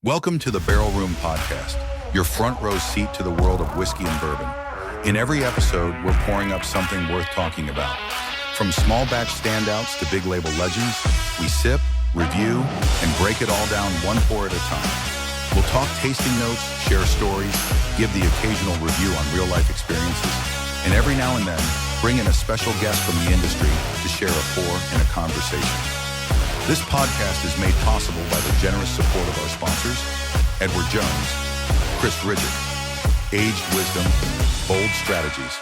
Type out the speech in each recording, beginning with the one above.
Welcome to the Barrel Room Podcast, your front row seat to the world of whiskey and bourbon. In every episode, we're pouring up something worth talking about. From small batch standouts to big label legends, we sip, review, and break it all down one pour at a time. We'll talk tasting notes, share stories, give the occasional review on real-life experiences, and every now and then, bring in a special guest from the industry to share a pour and a conversation. This podcast is made possible by the generous support of our sponsors, Edward Jones, Chris Ridgett, Aged Wisdom, Bold Strategies,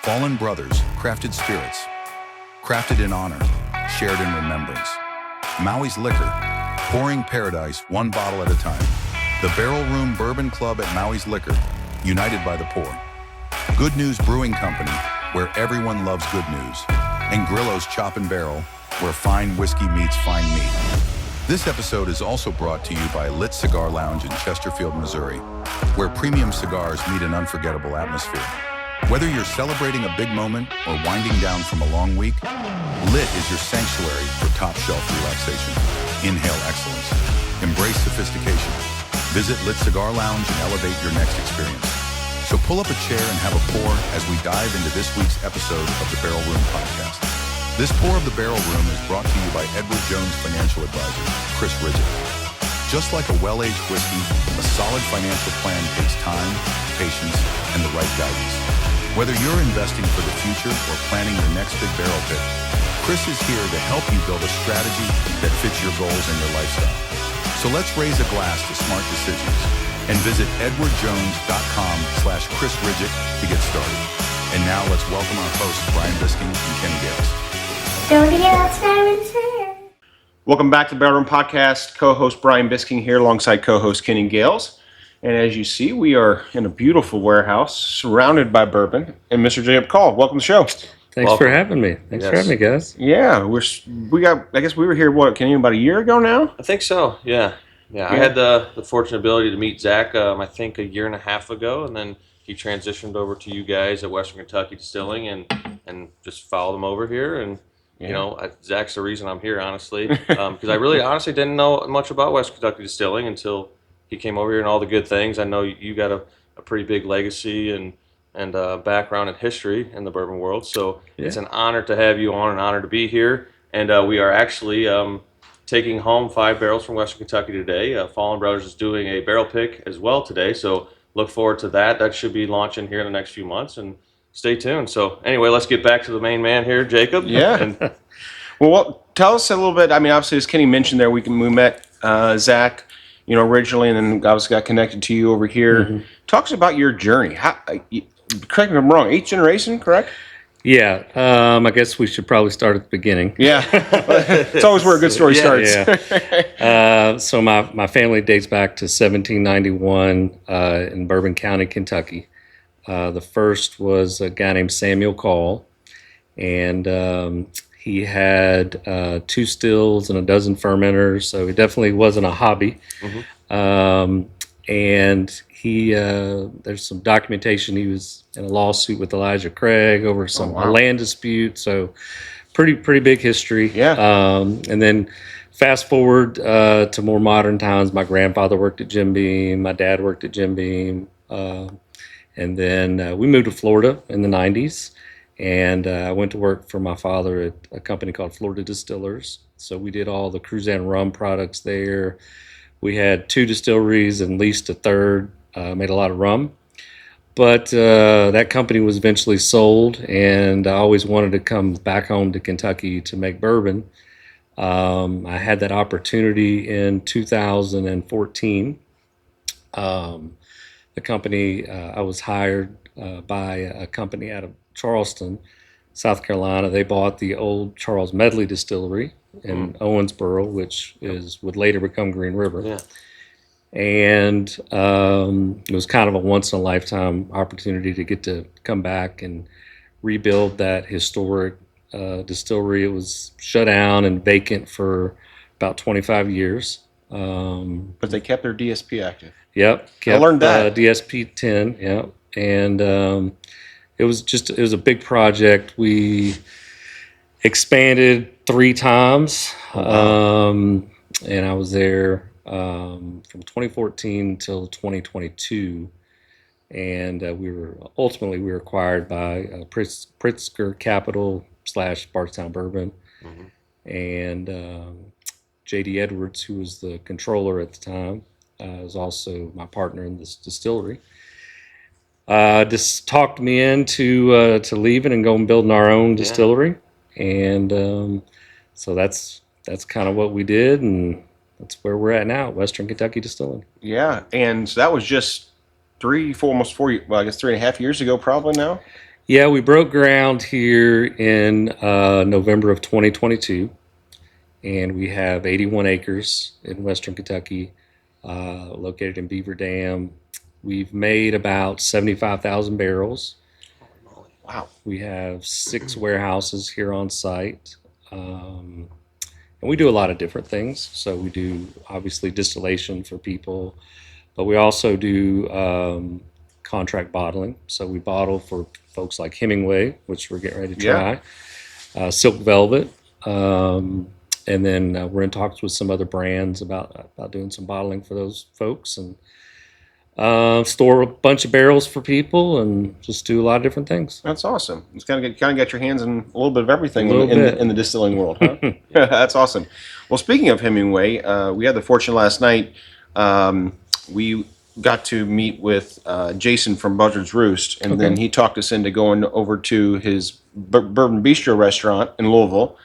Fallen Brothers, Crafted Spirits, Crafted in Honor, Shared in Remembrance, Maui's Liquor, Pouring Paradise one bottle at a time, the Barrel Room Bourbon Club at Maui's Liquor, United by the Pour, Good News Brewing Company, where everyone loves good news, and Grillo's Chop and Barrel, where fine whiskey meets fine meat. This episode is also brought to you by Lit Cigar Lounge in Chesterfield, Missouri, where premium cigars meet an unforgettable atmosphere. Whether you're celebrating a big moment or winding down from a long week, Lit is your sanctuary for top shelf relaxation. Inhale excellence. Embrace sophistication. Visit Lit Cigar Lounge and elevate your next experience. So pull up a chair and have a pour as we dive into this week's episode of the Barrel Room Podcast. This pour of the Barrel Room is brought to you by Edward Jones financial advisor, Chris Ridgett. Just like a well-aged whiskey, a solid financial plan takes time, patience, and the right guidance. Whether you're investing for the future or planning your next big barrel pick, Chris is here to help you build a strategy that fits your goals and your lifestyle. So let's raise a glass to smart decisions and visit edwardjones.com/Chris Ridgett to get started. And now let's welcome our hosts, Brian Bisking and Kenny Gales. Welcome back to the Barrel Room Podcast. Co-host Brian Bisking here alongside co-host Kenny Gales. And as you see, we are in a beautiful warehouse surrounded by bourbon. And Mr. Jacob Call, welcome to the show. Thanks for having me. Thanks for having me, guys. Yeah, I guess we were here, Kenny, about a year ago now? I think so, yeah. I had the fortunate ability to meet Zach, I think a year and a half ago, and then he transitioned over to you guys at Western Kentucky Distilling and just followed him over here. And you know, Zach's the reason I'm here, honestly, because I really honestly didn't know much about Western Kentucky Distilling until he came over here and all the good things. I know you got a pretty big legacy and background and history in the bourbon world, so it's an honor to have you on, an honor to be here. And we are actually taking home 5 barrels from Western Kentucky today. Fallen Brothers is doing a barrel pick as well today, so look forward to that. That should be launching here in the next few months, and stay tuned. So anyway, let's get back to the main man here, Jacob. Yeah. Well, tell us a little bit. I mean, obviously, as Kenny mentioned there, we met Zach, originally, and then obviously got connected to you over here. Mm-hmm. Talk to us about your journey. Correct me if I'm wrong, 8th generation, correct? Yeah. I guess we should probably start at the beginning. Yeah. It's always where a good story starts. Yeah. So my family dates back to 1791 in Bourbon County, Kentucky. The first was a guy named Samuel Call, and he had 2 stills and a dozen fermenters, so he definitely wasn't a hobby. Mm-hmm. And he there's some documentation he was in a lawsuit with Elijah Craig over a land dispute, so pretty big history. Yeah. And then fast forward to more modern times. My grandfather worked at Jim Beam. My dad worked at Jim Beam. And then we moved to Florida in the 90s, and I went to work for my father at a company called Florida Distillers. So we did all the Cruzan rum products there. We had 2 distilleries and leased a third, made a lot of rum. But that company was eventually sold, and I always wanted to come back home to Kentucky to make bourbon. I had that opportunity in 2014. The company, I was hired by a company out of Charleston, South Carolina. They bought the old Charles Medley Distillery in Owensboro, which would later become Green River. Yeah. And it was kind of a once-in-a-lifetime opportunity to get to come back and rebuild that historic distillery. It was shut down and vacant for about 25 years. But they kept their DSP active. Yep. I learned that. DSP 10, yep. And it was a big project. We expanded 3 times, and I was there from 2014 till 2022, and we were acquired by Pritzker Capital / Bardstown Bourbon, and J.D. Edwards, who was the controller at the time, was also my partner in this distillery. Just talked me into to leaving and going building our own distillery, and so that's kind of what we did, and that's where we're at now, Western Kentucky Distilling. Yeah, and so that was just almost 4, well, I guess 3.5 years ago, probably now. Yeah, we broke ground here in November of 2022, and we have 81 acres in Western Kentucky, located in Beaver Dam. We've made about 75,000 barrels. Wow. We have 6 warehouses here on site. And we do a lot of different things. So we do, obviously, distillation for people, but we also do contract bottling. So we bottle for folks like Hemingway, which we're getting ready to try, Silk Velvet. And then we're in talks with some other brands about doing some bottling for those folks, and store a bunch of barrels for people, and just do a lot of different things. That's awesome. It's kind of got your hands in a little bit of everything in the distilling world, huh? That's awesome. Well, speaking of Hemingway, we had the fortune last night. We got to meet with Jason from Buzzard's Roost, and then he talked us into going over to his Bourbon Bistro restaurant in Louisville.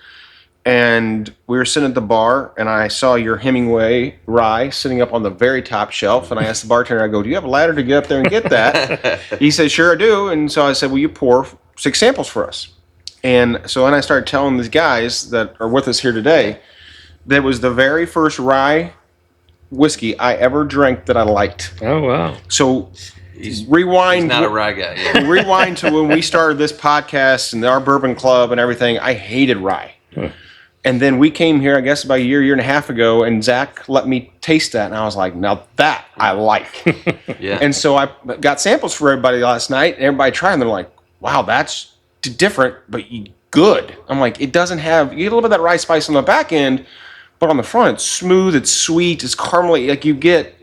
And we were sitting at the bar, and I saw your Hemingway rye sitting up on the very top shelf. And I asked the bartender, I go, "Do you have a ladder to get up there and get that?" He said, "Sure, I do." And so I said, "Will you pour 6 samples for us?" And so then I started telling these guys that are with us here today that was the very first rye whiskey I ever drank that I liked. Oh, wow. So rewind. He's not a rye guy. Yeah. Rewind to when we started this podcast and our bourbon club and everything. I hated rye. And then we came here, I guess, about a year and a half ago, and Zach let me taste that, and I was like, now that I like. Yeah. And so I got samples for everybody last night, and everybody tried, and they're like, wow, that's different, but good. I'm like, it doesn't have, you get a little bit of that rye spice on the back end, but on the front, it's smooth, it's sweet, it's caramely, like you get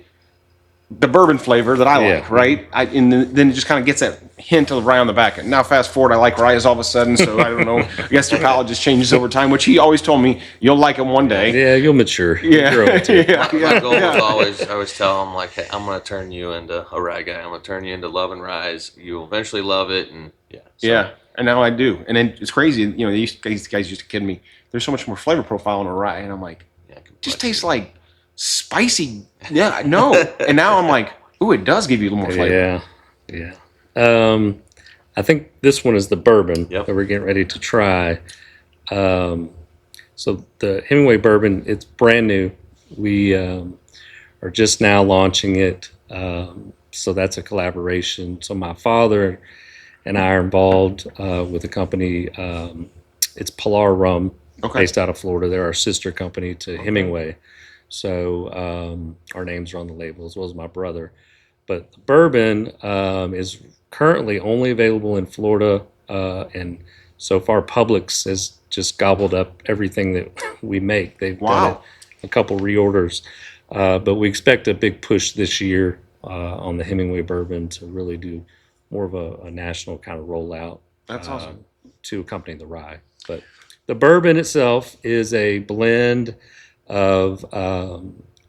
the bourbon flavor that I like, right? And then it just kind of gets that hint of rye on the back end. Now, fast forward, I like rye all of a sudden, so I don't know. I guess your palate just changes over time, which he always told me, you'll like them one day. Yeah, you'll mature. Yeah. You'll grow into it. My goal was I always tell him, like, hey, I'm going to turn you into a rye guy. I'm going to turn you into loving ryes. You'll eventually love it. And yeah, and now I do. And then it's crazy. You know, these guys used to kid me. There's so much more flavor profile in a rye. And I'm like, just tastes like spicy. Yeah, no. And now I'm like, ooh, it does give you a little more flavor. Yeah. I think this one is the bourbon Yep. that we're getting ready to try. So the Hemingway bourbon, it's brand new. We are just now launching it. So that's a collaboration. So my father and I are involved with a company. It's Pilar Rum, based out of Florida. They're our sister company to Hemingway. So our names are on the label, as well as my brother. But the bourbon is currently only available in Florida, and so far Publix has just gobbled up everything that we make. They've done a couple reorders, but we expect a big push this year on the Hemingway bourbon to really do more of a national kind of rollout. That's awesome. To accompany the rye. But the bourbon itself is a blend of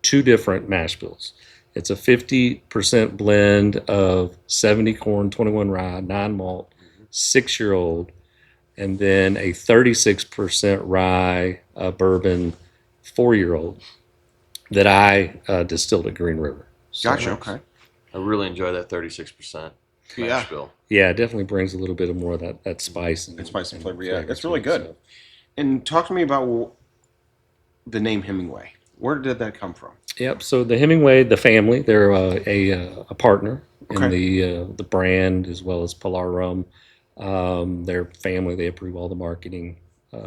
2 different mash bills. It's a 50% blend of 70 corn, 21 rye, 9 malt, 6-year-old, and then a 36% rye bourbon 4-year-old that I distilled at Green River. So, Gotcha. Okay. I really enjoy that 36% mash bill. Yeah, it definitely brings a little bit of more of that spice and spice and flavor. Yeah, it's really good. So. And talk to me about the name Hemingway. Where did that come from? Yep. So the Hemingway, the family, they're a partner in the brand, as well as Pilar Rum. Their family, they approve all the marketing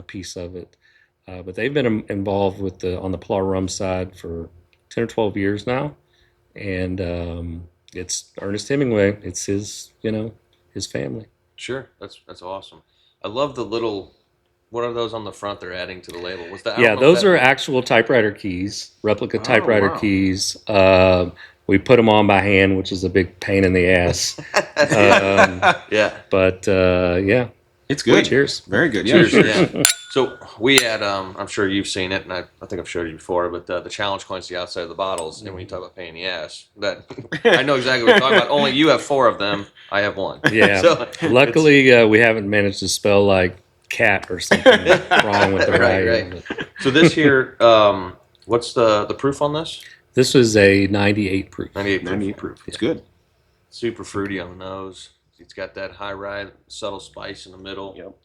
piece of it. But they've been involved with on the Pilar Rum side for 10 or 12 years now, and it's Ernest Hemingway. It's his family. Sure, that's awesome. I love the little What are those on the front they're adding to the label? Was that? I don't Yeah, know if those that- are actual typewriter keys, replica typewriter wow. keys. We put them on by hand, which is a big pain in the ass. Yeah. But yeah, It's good. cheers. Very good. Cheers. Yeah. Yeah. So we had, I'm sure you've seen it, and I think I've showed you before, but the challenge coins the outside of the bottles, and when you talk about pain in the ass, that I know exactly what you're talking about. Only you have 4 of them. I have 1. Yeah. So Luckily, we haven't managed to spell like cat or something wrong with the Right, right. right. So this here, what's the proof on this? This was a 98 proof. 98 proof. 98 proof. It's good. Super fruity on the nose. It's got that high rye, subtle spice in the middle. Yep.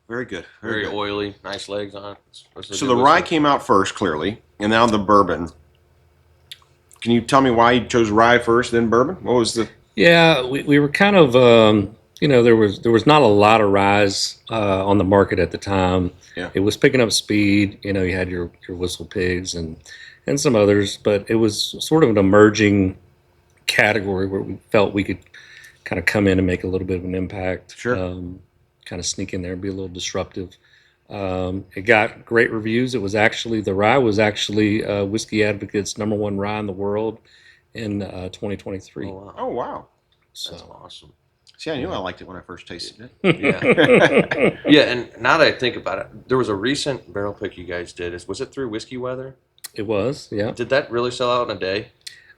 Very good. Very good. oily, nice legs on it. So the rye came out first, clearly, and now the bourbon. Can you tell me why you chose rye first, then bourbon? What was the? Yeah, we were kind of there was not a lot of ryes on the market at the time. Yeah. It was picking up speed. You had your Whistle Pigs and some others, but it was sort of an emerging category where we felt we could kind of come in and make a little bit of an impact. Sure. Kind of sneak in there and be a little disruptive. It got great reviews. The rye was actually Whiskey Advocate's #1 rye in the world in 2023. Oh, wow. Oh wow! So That's awesome. See, I knew I liked it when I first tasted it. Yeah. Yeah, and now that I think about it, there was a recent barrel pick you guys did. Was it through Whiskey Weather? it was, yeah. Did that really sell out in a day?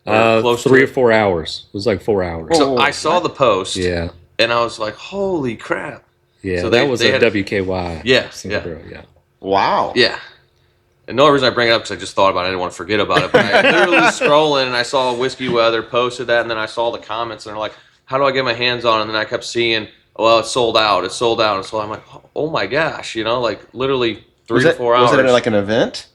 Or close to 3 or it? 4 hours. It was like 4 hours. So Oh, I saw the post, Yeah, and I was like, "Holy crap!" yeah. So that they- was they a had- WKY. Yeah, single yeah. barrel, yeah. Wow. Yeah. And the only reason I bring it up is I just thought about it. I didn't want to forget about it. But I literally scrolling, and I saw Whiskey Weather posted that, and then I saw the comments, and they're like, "How do I get my hands on it?" And then I kept seeing, "Well, it's sold out. It's sold out." And so I'm like, "Oh my gosh!" Like literally 3 Was to it 4 hours. Was it like an event?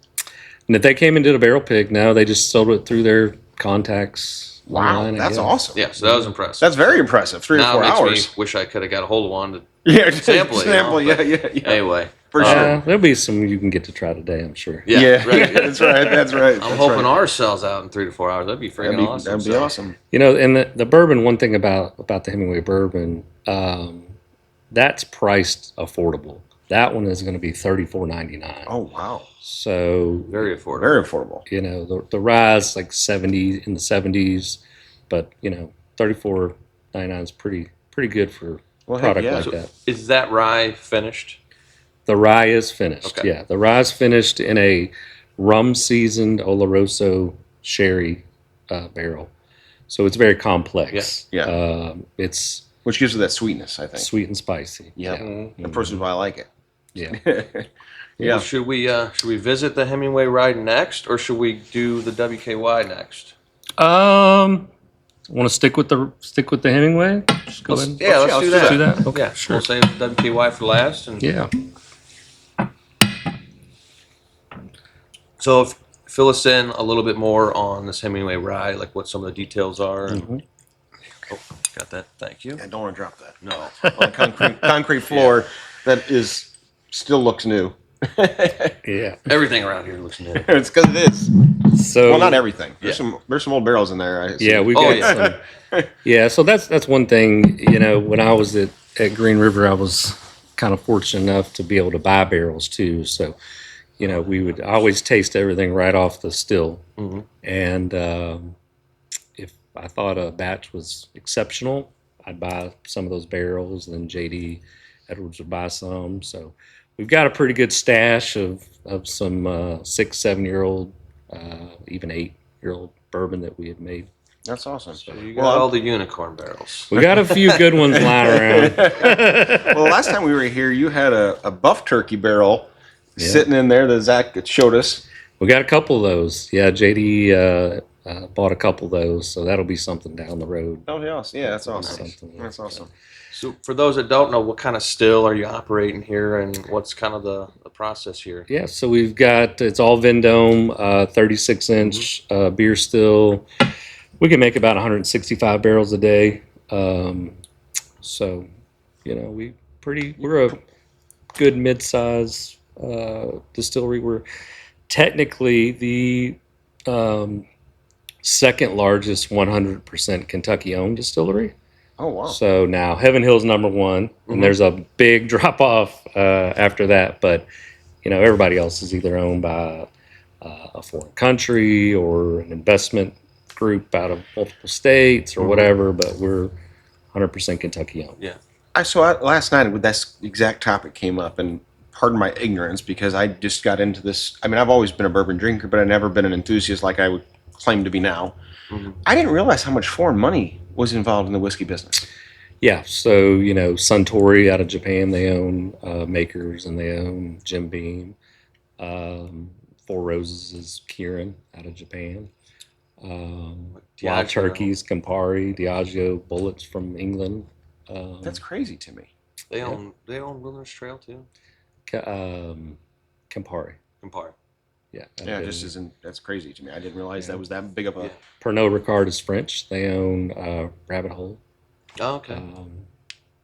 And if they came and did a barrel pick, no, they just sold it through their contacts. Wow, online, I that's guess. awesome. Yeah, so that was impressive. That's very impressive. 3 now or 4 it makes hours. me wish I could have got a hold of one. Yeah, sample it, you know, Sample. Yeah, but- yeah. Anyway, For sure. There'll be some you can get to try today, I'm sure. yeah, right. That's right. That's right. I'm that's hoping right. ours sells out in 3 to 4 hours. That'd be freaking awesome. That'd be So, awesome. And the bourbon, one thing about the Hemingway bourbon, that's priced affordable. That one is going to be $34.99. Oh wow, So Very affordable. very affordable. the rye's like 70 in the 70s, but $34.99 is pretty good for Well, a heck product yeah. like So that. Is that rye finished? The rye is finished. Okay. Yeah, the rye's finished in a rum seasoned Oloroso sherry barrel, so it's very complex. Yeah. It's Which gives it that sweetness, I think. sweet and spicy. Yeah. Mm-hmm. The person's why I like it. Yeah. Yeah. Well, should we visit the Hemingway ride next, or should we do the WKY next? Want to stick with the Hemingway? Just go ahead. Yeah, let's do that. do that. Okay, Yeah, sure. we'll save the WKY for last. And Yeah. so, fill us in a little bit more on this Hemingway rye, like what some of the details are. Mm-hmm. Oh, got that. Thank you. I don't want to drop that. No. On a concrete floor that is still looks new. Yeah. Everything around here looks new. It's because it is. So Well, not everything. There's Yeah. some old barrels in there. I assume. Yeah, we've Oh, got yeah. some. Yeah, so that's one thing. When I was at Green River, I was kind of fortunate enough to be able to buy barrels too. So, we would always taste everything right off the still. Mm-hmm. And if I thought a batch was exceptional, I'd buy some of those barrels. And then JD Edwards would buy some. So we've got a pretty good stash of some 6, 7-year-old, even 8-year-old bourbon that we had made. That's awesome. So you got all the unicorn barrels. We got a few good ones lying around. Well, last time we were here, you had a buff turkey barrel sitting in there that Zach showed us. We got a couple of those. Yeah, JD bought a couple of those, so that'll be something down the road. Oh, yeah, that's awesome. Something That's awesome. So for those that don't know, what kind of still are you operating here, and what's kind of the process here? Yeah, so we've got, it's all Vendome, 36-inch beer still. We can make about 165 barrels a day. So, you know, we're a good mid-size distillery. We're technically the second largest 100% Kentucky-owned distillery. Oh, wow. So now Heaven Hill's number one, and there's a big drop off after that. But you know, everybody else is either owned by a foreign country or an investment group out of multiple states or whatever. But we're 100% Kentucky owned. Yeah. Last night, with that exact topic came up, and pardon my ignorance because I just got into this. I mean, I've always been a bourbon drinker, but I've never been an enthusiast like I would claim to be now. I didn't realize how much foreign money was involved in the whiskey business. Yeah, so you know, Suntory out of Japan, they own Makers, and they own Jim Beam. Four Roses is Kirin out of Japan. Wild Turkeys, Campari, Diageo, Bullets from England. That's crazy to me. They own Wilderness Trail too. Campari. Campari. Yeah. Yeah, it just isn't. That's crazy to me. I didn't realize that was that big of a. Pernod Ricard is French. They own Rabbit Hole. Oh, okay.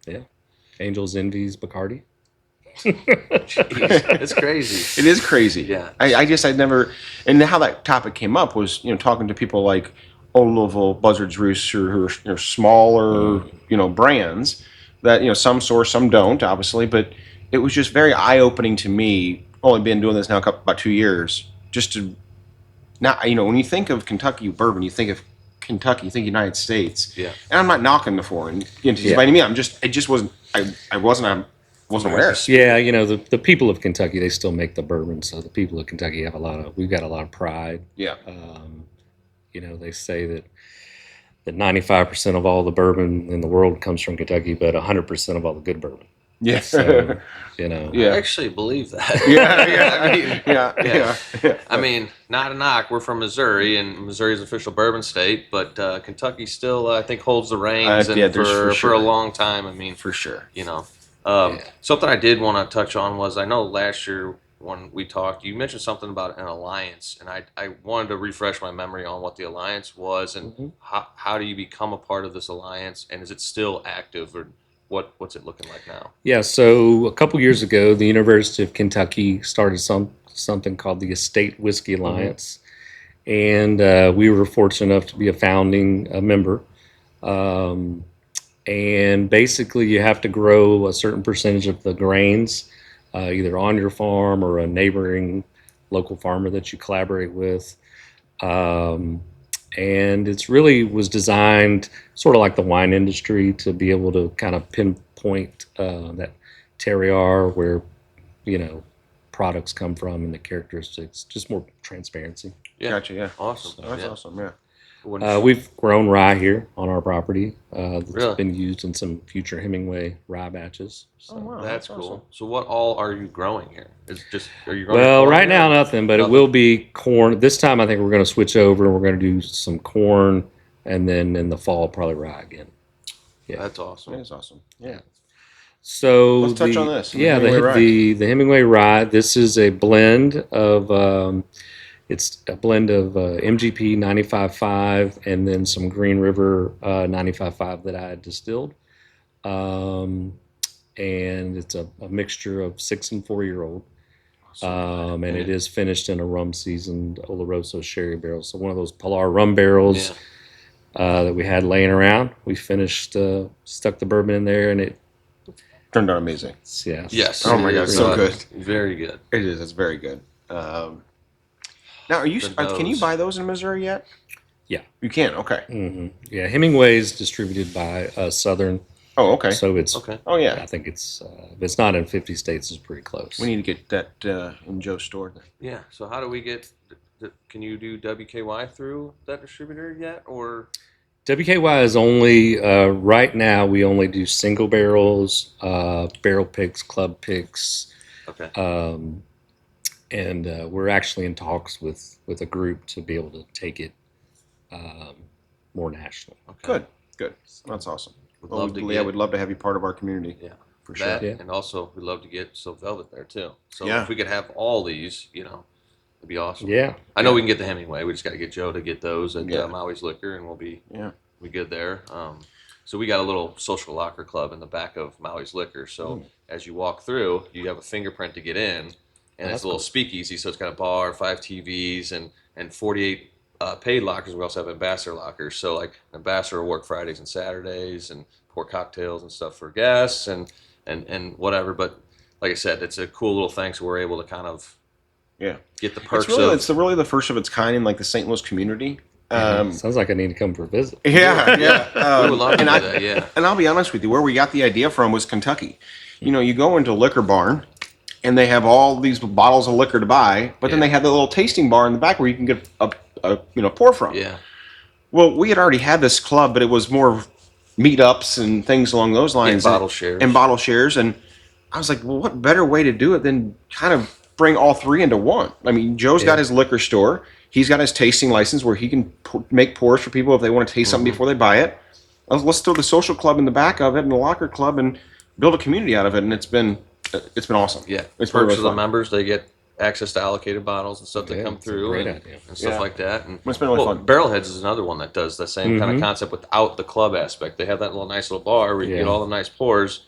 Yeah. Angels Envy's Bacardi. Jeez, it's crazy. It is crazy. Yeah. I'd never. And how that topic came up was, talking to people like Old Louisville, Buzzards Roost, who are smaller, brands that, some source, some don't, obviously, but it was just very eye-opening to me. Only been doing this now about 2 years, just to not, when you think of Kentucky bourbon, you think of Kentucky, you think United States. Yeah. And I'm not knocking the foreign entities by any means. It just wasn't. I wasn't aware. Yeah, the people of Kentucky, they still make the bourbon, so the people of Kentucky we've got a lot of pride. Yeah. They say that 95% of all the bourbon in the world comes from Kentucky, but 100% of all the good bourbon. Yeah. So, I actually believe that. Yeah. I mean, not a knock. We're from Missouri, and Missouri's an official bourbon state, but Kentucky still, I think, holds the reins for a long time. I mean, for sure. Something I did want to touch on was, I know last year when we talked, you mentioned something about an alliance, and I wanted to refresh my memory on what the alliance was, and how do you become a part of this alliance, and is it still active, or what's it looking like now? Yeah, so a couple years ago, the University of Kentucky started something called the Estate Whiskey Alliance, and we were fortunate enough to be a founding member. And basically, you have to grow a certain percentage of the grains, either on your farm or a neighboring local farmer that you collaborate with. And it's really was designed sort of like the wine industry to be able to kind of pinpoint that terroir where, products come from and the characteristics, just more transparency. Yeah. Gotcha, yeah. Awesome. So, that's awesome, yeah. We've grown rye here on our property. It's Really? been used in some future Hemingway rye batches. So. Oh, wow. That's cool. Awesome. So what all are you growing here? Are you growing Well, corn right here? now nothing, but it will be corn. This time I think we're going to switch over and we're going to do some corn, and then in the fall probably rye again. Yeah. That's awesome. That is awesome. Yeah. So let's touch on this. Yeah, the Hemingway rye. This is a blend of it's a blend of MGP 95.5 and then some Green River 95.5 that I had distilled. And it's a mixture of 6 and 4 year old. And it is finished in a rum seasoned Oloroso sherry barrel. So one of those Pilar rum barrels that we had laying around. We finished, stuck the bourbon in there, and it turned out amazing. Yeah. Yes. Oh my God, so good. Very good. It is. It's very good. Now, can you buy those in Missouri yet? Yeah. You can. Okay. Mm-hmm. Yeah, Hemingway is distributed by Southern Oh, okay. So it's Okay. Oh, yeah. I think it's if it's not in 50 states, it's pretty close. We need to get that in Joe's store then. Yeah. So how do we get? Can you do WKY through that distributor yet, or? WKY is only right now. We only do single barrels, barrel picks, club picks, Okay. and we're actually in talks with a group to be able to take it more national. Okay. Good. That's awesome. Would Well, love to we'd get. love to have you part of our community. Yeah. For That, sure. Yeah. and also we'd love to get Silk Velvet there too. So Yeah. if we could have all these, it'd be awesome. Yeah, I know we can get the Hemingway. We just got to get Joe to get those at Yeah. Maui's Liquor, and we'll be Yeah. good there. So we got a little social locker club in the back of Maui's Liquor. So as you walk through, you have a fingerprint to get in, and that's it's a little cool. speakeasy. So it's got a bar, 5 TVs, and 48 paid lockers. We also have ambassador lockers. So like an ambassador will work Fridays and Saturdays and pour cocktails and stuff for guests and whatever. But like I said, it's a cool little thing. So we're able to kind of Yeah. get the perks It's really the first of its kind in like the St. Louis community. sounds like I need to come for a visit. Yeah. we would love to do and I- that. Yeah. And I'll be honest with you, where we got the idea from was Kentucky. You go into a liquor barn, and they have all these bottles of liquor to buy, but then Yeah. they have the little tasting bar in the back where you can get a pour from. Yeah. Well, we had already had this club, but it was more meetups and things along those lines. bottle shares. And bottle shares. And I was like, well, what better way to do it than kind of bring all three into one? I mean, Joe's got his liquor store. He's got his tasting license where he can make pours for people if they want to taste something before they buy it. Let's throw the social club in the back of it and the locker club and build a community out of it. And it's been awesome. Yeah. It's Perks really of the fun. members, they get access to allocated bottles and stuff that Yeah, come it's a through great and, idea. and stuff Yeah. like that. And It's been really fun. Barrelheads is another one that does the same kind of concept without the club aspect. They have that little nice little bar where you get Yeah. all the nice pours,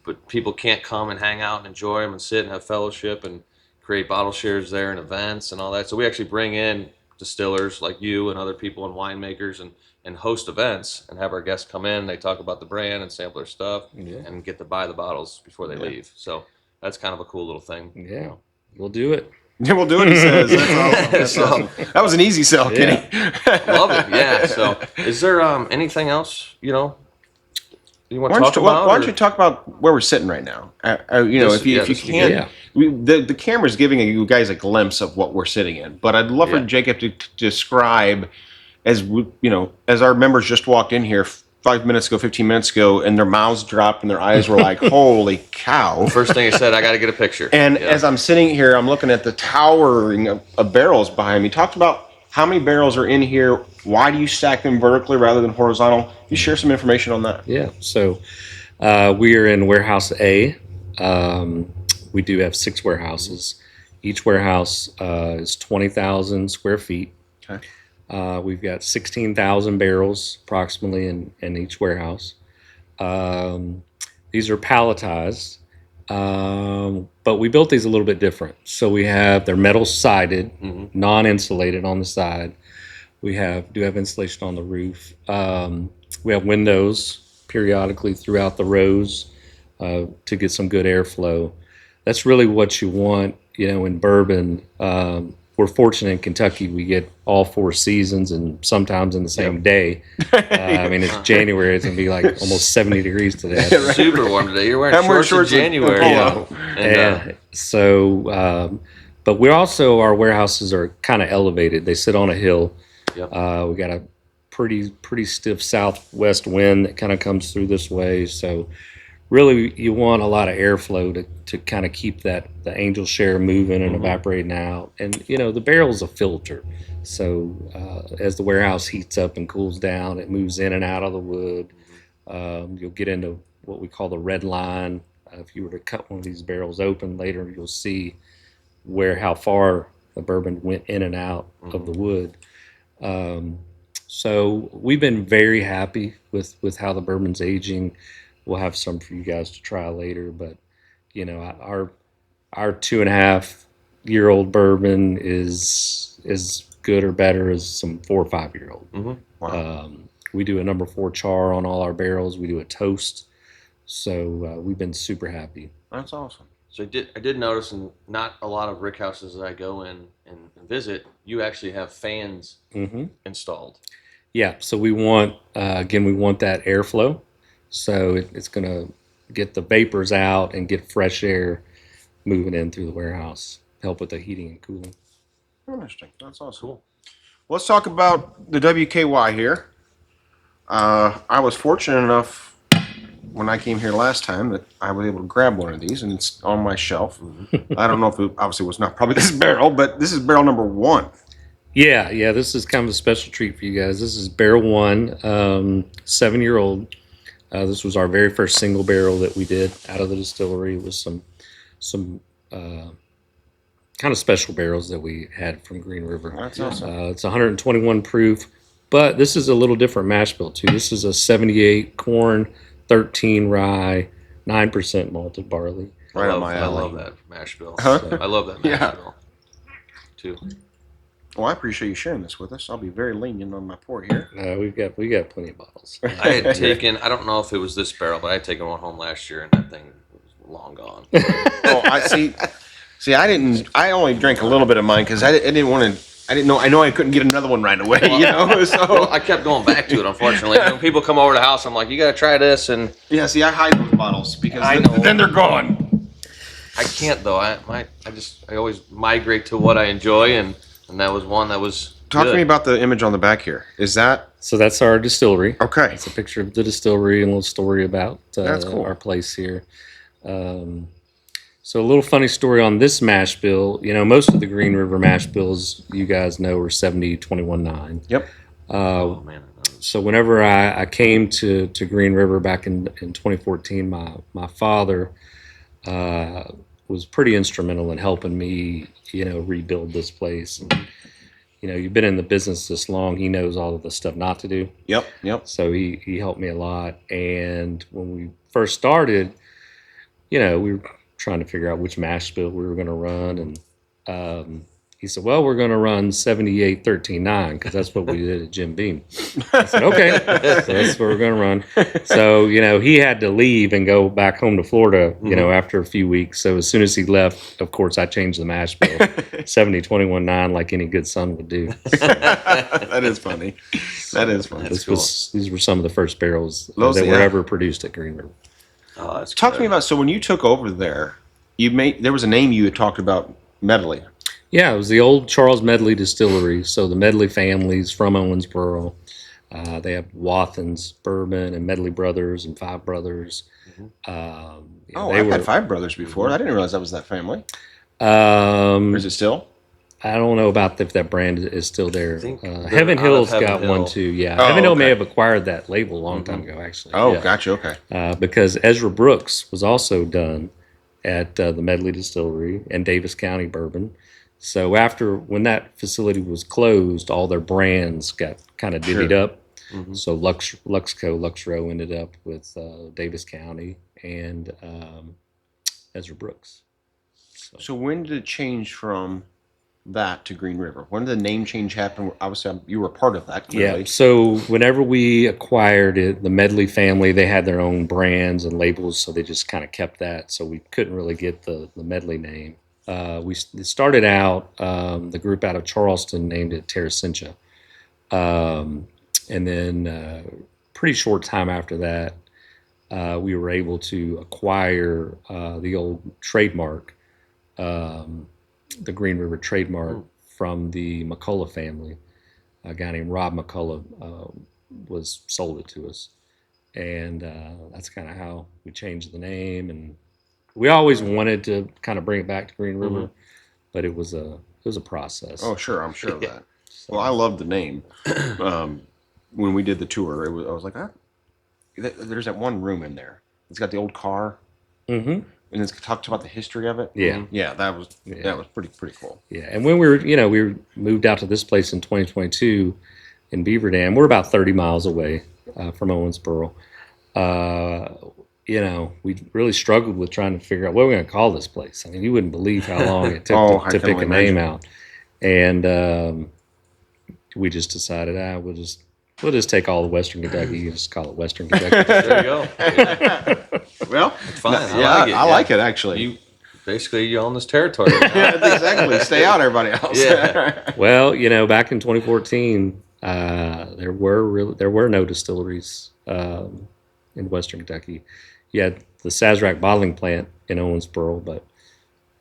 but people can't come and hang out and enjoy them and sit and have fellowship and create bottle shares there and events and all that. So we actually bring in distillers like you and other people and winemakers and host events and have our guests come in and they talk about the brand and sample their stuff and get to buy the bottles before they leave. So that's kind of a cool little thing. Yeah, we'll do it. Yeah, we'll do it, he says. That's awesome. That's awesome. That was an easy sell, Kenny. Love it. Yeah. So is there anything else, you want to Why talk about? don't you talk about where we're sitting right now? If you this would be can, good. the camera's giving you guys a glimpse of what we're sitting in, but I'd love for Yeah. Jacob to describe, as our members just walked in here 5 minutes ago, 15 minutes ago, and their mouths dropped and their eyes were like, "Holy cow!" First thing I said, I got to get a picture. And Yeah. as I'm sitting here, I'm looking at the towering of barrels behind me. Talked about how many barrels are in here. Why do you stack them vertically rather than horizontal? Can you share some information on that? Yeah, so we are in warehouse A. We do have 6 warehouses. Each warehouse is 20,000 square feet. Okay. We've got 16,000 barrels approximately in each warehouse. These are palletized, but we built these a little bit different. So they're metal sided, non-insulated on the side. We do have insulation on the roof. We have windows periodically throughout the rows to get some good airflow. That's really what you want, in bourbon. We're fortunate in Kentucky; we get all 4 seasons, and sometimes in the same day. It's January; it's gonna be like almost 70 degrees today. Super warm today. You're wearing I'm wearing shorts in shorts and January. polo. And, But we're also, our warehouses are kind of elevated. They sit on a hill. Yep. We got a pretty stiff southwest wind that kind of comes through this way. So really, you want a lot of airflow to kind of keep the angel share moving and evaporating out. And the barrel's a filter. So as the warehouse heats up and cools down, it moves in and out of the wood. You'll get into what we call the red line. If you were to cut one of these barrels open later, you'll see how far the bourbon went in and out of the wood. So we've been very happy with how the bourbon's aging. We'll have some for you guys to try later, but our 2.5-year-old bourbon is as good or better as some 4 or 5-year-old. Wow. We do a number 4 char on all our barrels. We do a toast. So we've been super happy. That's awesome. So I did notice in not a lot of rick houses that I go in and visit, you actually have fans installed. Yeah, so we want that airflow. So it's going to get the vapors out and get fresh air moving in through the warehouse, help with the heating and cooling. Interesting. That's awesome. Cool. Let's talk about the WKY here. I was fortunate enough when I came here last time that I was able to grab one of these, and it's on my shelf. I don't know if it obviously was not probably this barrel, but this is barrel number 1. Yeah, this is kind of a special treat for you guys. This is barrel 1, 7-year-old. This was our very first single barrel that we did out of the distillery with some kind of special barrels that we had from Green River. That's awesome. It's 121 proof, but this is a little different mash bill too. This is a 78 corn, 13 rye, 9% malted barley. Right on my alley. I love that mash bill. Huh? I love that mash bill too. Well, I appreciate you sharing this with us. I'll be very lenient on my pour here. We got plenty of bottles. I had taken, I don't know if it was this barrel, but I had taken one home last year, and that thing was long gone. Oh, I see. See, I only drank a little bit of mine because I didn't want to. I didn't know. I know I couldn't get another one right away. So Well, I kept going back to it. Unfortunately, when people come over to the house, I'm like, "You got to try this," and yeah. See, I hide those bottles because I know. then they're gone. I can't though. I always migrate to what I enjoy, and that was one that was. Talk good. to me about the image on the back here. Is that So that's our distillery. okay? It's a picture of the distillery and a little story about That's cool. our place here. So a little funny story on this mash bill. Most of the Green River mash bills, you guys know, are 70, 21.9. Yep. Oh man. So whenever I came to Green River back in 2014, my father was pretty instrumental in helping me, rebuild this place. And, you've been in the business this long. He knows all of the stuff not to do. Yep. So he helped me a lot. And when we first started, we were trying to figure out which mash bill we were going to run. And he said, well, we're going to run 78-13-9 because that's what we did at Jim Beam. I said, okay, so that's what we're going to run. So, he had to leave and go back home to Florida, after a few weeks. So as soon as he left, of course, I changed the mash bill 70-21-9 like any good son would do. That is funny. That is funny. These were some of the first barrels Those- that yeah. were ever produced at Green River. Oh, that's Talk to me about, so when you took over there, there was a name you had talked about, Medley. Yeah, it was the old Charles Medley Distillery. So the Medley family's from Owensboro. They have Wathans, Bourbon, and Medley Brothers, and Five Brothers. I've had Five Brothers before. I didn't realize that was that family. Or is it still? I don't know about if that brand is still there. think they're Heaven out of Hill's Heaven got Hill. one too. Yeah, Oh, Heaven Hill may okay. have acquired that label a long time ago, actually. Oh, Yeah. gotcha. Okay. Because Ezra Brooks was also done at the Medley Distillery and Davis County Bourbon. So when that facility was closed, all their brands got kind of divvied Sure. up. So Luxro ended up with Davis County and Ezra Brooks. So when did it change from that to Green River? When did the name change happen? Obviously, you were a part of that, clearly. Yeah. So whenever we acquired it, the Medley family, they had their own brands and labels, so they just kind of kept that. So we couldn't really get the Medley name. We started out, the group out of Charleston named it Terracentia. And then pretty short time after that, we were able to acquire the old trademark, the Green River trademark from the McCullough family. A guy named Rob McCullough sold it to us. And that's kind of how we changed the name. And we always wanted to kind of bring it back to Green River, but it was a process. Oh, sure. I'm sure of that. Well, I love the name. When we did the tour, I was like, there's that one room in there. It's got the old car. Mm-hmm. And it's talked about the history of it. Yeah. Yeah, that was pretty cool. Yeah, and when we moved out to this place in 2022 in Beaver Dam, we're about 30 miles away from Owensboro. We really struggled with trying to figure out what we're going to call this place. I mean, you wouldn't believe how long it took to pick a name out. And we just decided, we'll just take all of Western Kentucky and just call it Western Kentucky. There you go. Well, It's fine. I like it actually. You own this territory. Exactly. Stay out, everybody else. Yeah. Well, back in 2014, there were no distilleries in Western Kentucky. You had the Sazerac bottling plant in Owensboro, but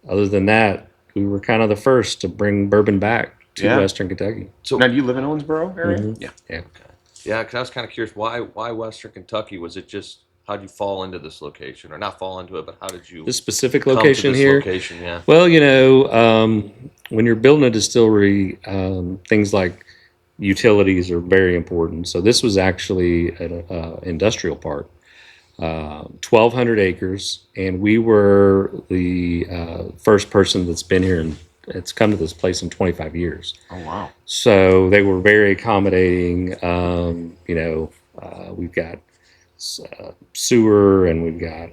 other than that, we were kind of the first to bring bourbon back to Yeah. Western Kentucky. So now, do you live in Owensboro area? Mhm. Yeah. Yeah. Yeah, because I was kind of curious why Western Kentucky? Was it just how'd you fall into this location, or not fall into it, but how did you This specific come to location this here. location? Yeah. Well, when you're building a distillery, things like utilities are very important. So this was actually an industrial park, 1,200 acres, and we were the first person that's been here and it's come to this place in 25 years. Oh wow. So they were very accommodating. We've got sewer and we've got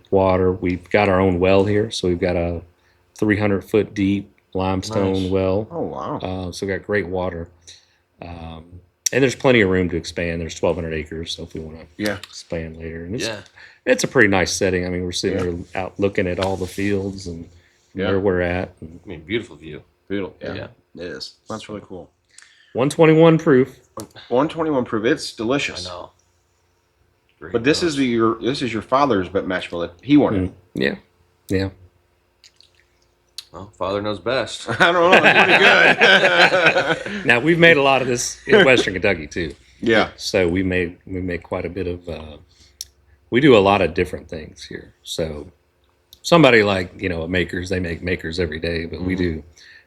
water. We've got our own well here, so we've got a 300-foot deep limestone Nice. well. Oh wow. So we've got great water. And there's plenty of room to expand. There's 1,200 acres, so if we want to Yeah. expand later. And Yeah. it's a pretty nice setting. I mean, we're sitting here out looking at all the fields and where we're at. And I mean, beautiful view. Beautiful. Yeah. Yeah. It is. That's really cool. 121 proof. 121 proof. It's delicious. I know. Great But this is nose. your father's mash bill that he wanted. Yeah. Yeah. Well, father knows best. I don't know. It's pretty good. Now we've made a lot of this in Western Kentucky too. Yeah. So we made quite a bit of. We do a lot of different things here. So somebody like a Makers, they make Makers every day, but we do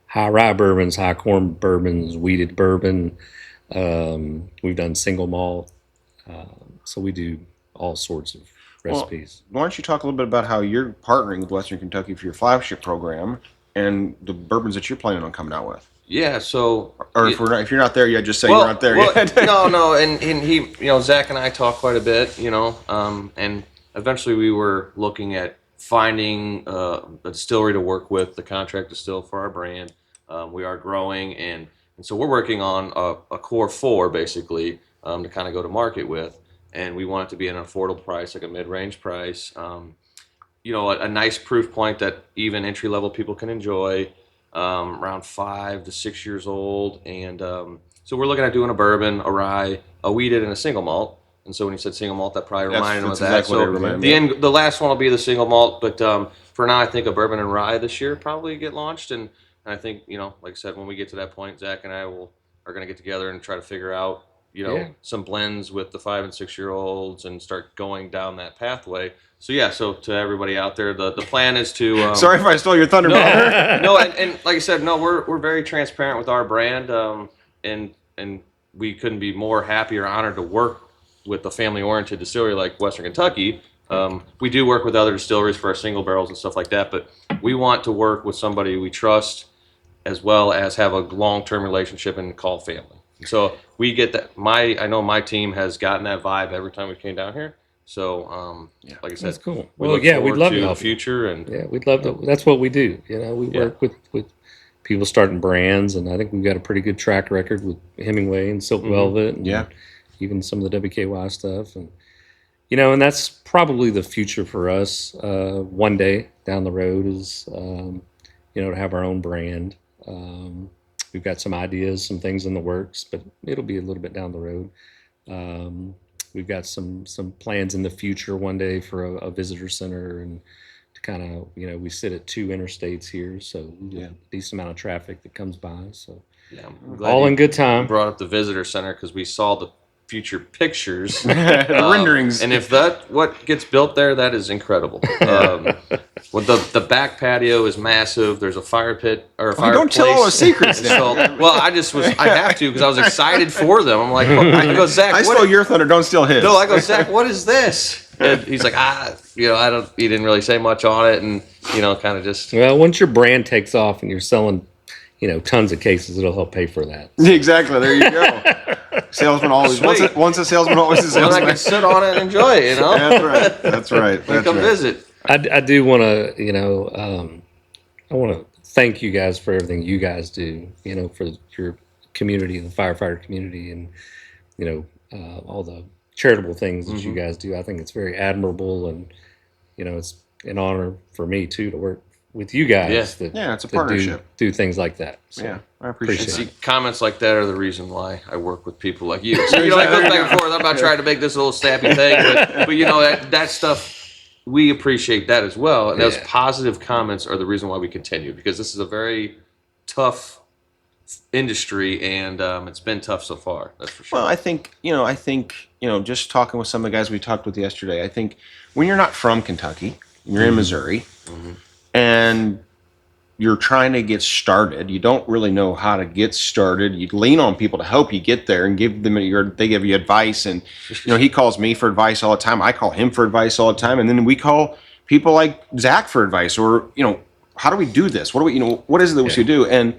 high rye bourbons, high corn bourbons, weeded bourbon. We've done single malt. So we do all sorts of recipes. Why don't you talk a little bit about how you're partnering with Western Kentucky for your flagship program and the bourbons that you're planning on coming out with? Yeah. So. Or if you're not there yet, just say you're not there yet. no, and he, Zach and I talk quite a bit, and eventually we were looking at finding a distillery to work with, the contract distill for our brand. We are growing, and so we're working on a core 4 basically to kind of go to market with, and we want it to be an affordable price, like a mid-range price. A nice proof point that even entry-level people can enjoy. Around 5 to 6 years old, and so we're looking at doing a bourbon, a rye, a wheated, and a single malt. And so when you said single malt, that probably reminded him of that. Exactly what it reminded me of. The last one will be the single malt, but for now, I think a bourbon and rye this year probably get launched. And I think like I said, when we get to that point, Zach and I are going to get together and try to figure out some blends with the 5 and 6 year olds and start going down that pathway. So to everybody out there, the plan is to. Sorry if I stole your thunder. No, and like I said, we're very transparent with our brand, and we couldn't be more happy or honored to work with a family-oriented distillery like Western Kentucky. We do work with other distilleries for our single barrels and stuff like that, but we want to work with somebody we trust, as well as have a long-term relationship and call family. So we get that. I know my team has gotten that vibe every time we came down here. So, like I said, That's cool. We Well, look yeah, forward we'd love to to the help you. future, and Yeah, we'd love to. That's what we do. We work with people starting brands, and I think we've got a pretty good track record with Hemingway and Silk Velvet, and even some of the WKY stuff, and and that's probably the future for us. One day down the road is to have our own brand. We've got some ideas, some things in the works, but it'll be a little bit down the road. We've got some plans in the future one day for a visitor center, and to kind of we sit at 2 interstates here, so we get a decent amount of traffic that comes by. So I'm glad all you in good time. brought up the visitor center because we saw the future pictures, renderings. and if what gets built there, that is incredible. The back patio is massive. There's a fire pit or a fireplace. Don't tell all the secrets now. I have to because I was excited for them. I'm like, I go, Zach, I stole your thunder. Don't steal his. No, I go, Zach, what is this? And he's like, I don't. He didn't really say much on it, and kind of just. Well, once your brand takes off and you're selling tons of cases, it'll help pay for that. Exactly. There you go. Salesman always. Once a salesman, always a Well, salesman. I can sit on it and enjoy it. That's right. Come visit. I do want to, I want to thank you guys for everything you guys do, for your community, the firefighter community, and, all the charitable things that you guys do. I think it's very admirable, and, it's an honor for me, too, to work with you guys. Yeah. Yeah, it's a that partnership. Do things like that. So. Yeah, I appreciate Appreciate it. See, comments like that are the reason why I work with people like you. So, it goes back and forth. I'm not trying to make this a little snappy thing, but that stuff, we appreciate that as well. And those positive comments are the reason why we continue, because this is a very tough industry, and it's been tough so far. That's for sure. Well, I think just talking with some of the guys we talked with yesterday, I think when you're not from Kentucky, you're in Missouri, and you're trying to get started, you don't really know how to get started. You lean on people to help you get there and give them they give you advice. And he calls me for advice all the time. I call him for advice all the time, and then we call people like Zach for advice, or how do we do this? What do we what is it that we should do? And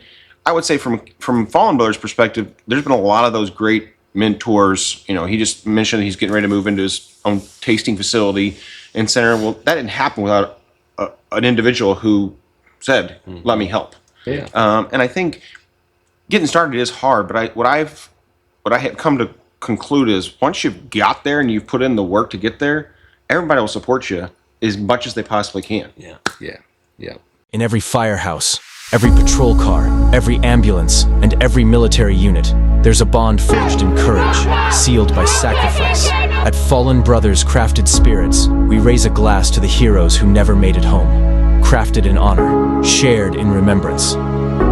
I would say from Fallen Brothers' perspective, there's been a lot of those great mentors. He just mentioned he's getting ready to move into his own tasting facility in Center. Well, that didn't happen without an individual who said, "Let me help." Yeah. And I think getting started is hard, but what I have come to conclude is once you've got there and you've put in the work to get there, everybody will support you as much as they possibly can. Yeah. Yeah. Yeah. In every firehouse, every patrol car, every ambulance, and every military unit, there's a bond forged in courage, sealed by sacrifice. At Fallen Brothers Crafted Spirits, we raise a glass to the heroes who never made it home. Crafted in honor, shared in remembrance.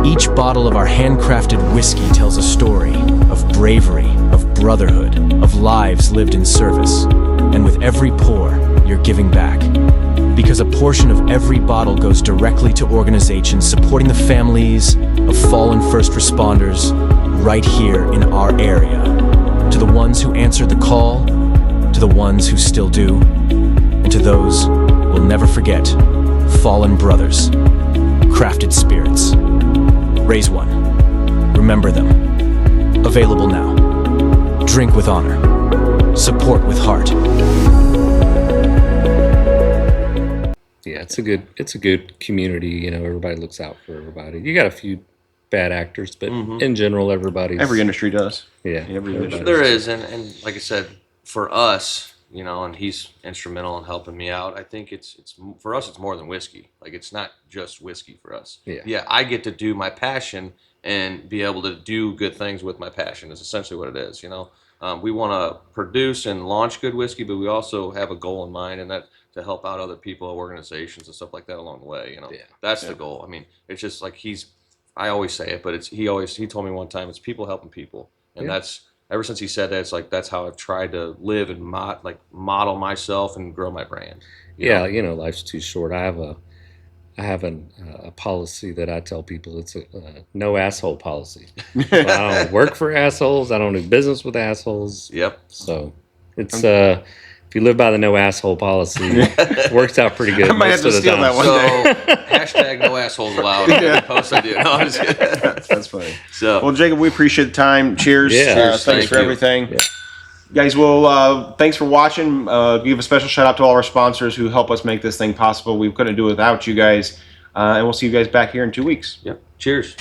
Each bottle of our handcrafted whiskey tells a story of bravery, of brotherhood, of lives lived in service. And with every pour, you're giving back. Because a portion of every bottle goes directly to organizations supporting the families of fallen first responders right here in our area. To the ones who answered the call, to the ones who still do, and to those we'll never forget, Fallen Brothers, Crafted Spirits. Raise one. Remember them. Available now. Drink with honor. Support with heart. Yeah, it's a good community. Everybody looks out for everybody. You got a few bad actors, but in general, everybody's Every industry does. Yeah, Every industry. There is, and like I said, for us, and he's instrumental in helping me out. I think it's for us, it's more than whiskey. Like, it's not just whiskey for us. Yeah, I get to do my passion and be able to do good things with my passion. Is essentially what it is. We want to produce and launch good whiskey, but we also have a goal in mind, and that to help out other people, organizations, and stuff like that along the way. That's the goal. I mean, it's just like I always say it, but he told me one time, it's people helping people, and that's ever since he said that, it's like that's how I've tried to live and model myself and grow my brand. Life's too short. I have a policy that I tell people. It's a no asshole policy. So I don't work for assholes. I don't do business with assholes. Yep. So it's if you live by the no asshole policy, it works out pretty good. I might have to steal that one day. Hashtag no assholes allowed. Post I do. No, I'm just kidding. That's funny. So, well, Jacob, we appreciate the time. Cheers. Yeah. Thanks Thank for you. everything. Yeah. Guys, well, thanks for watching. Give a special shout out to all our sponsors who help us make this thing possible. We couldn't do it without you guys. And we'll see you guys back here in 2 weeks. yep. Cheers.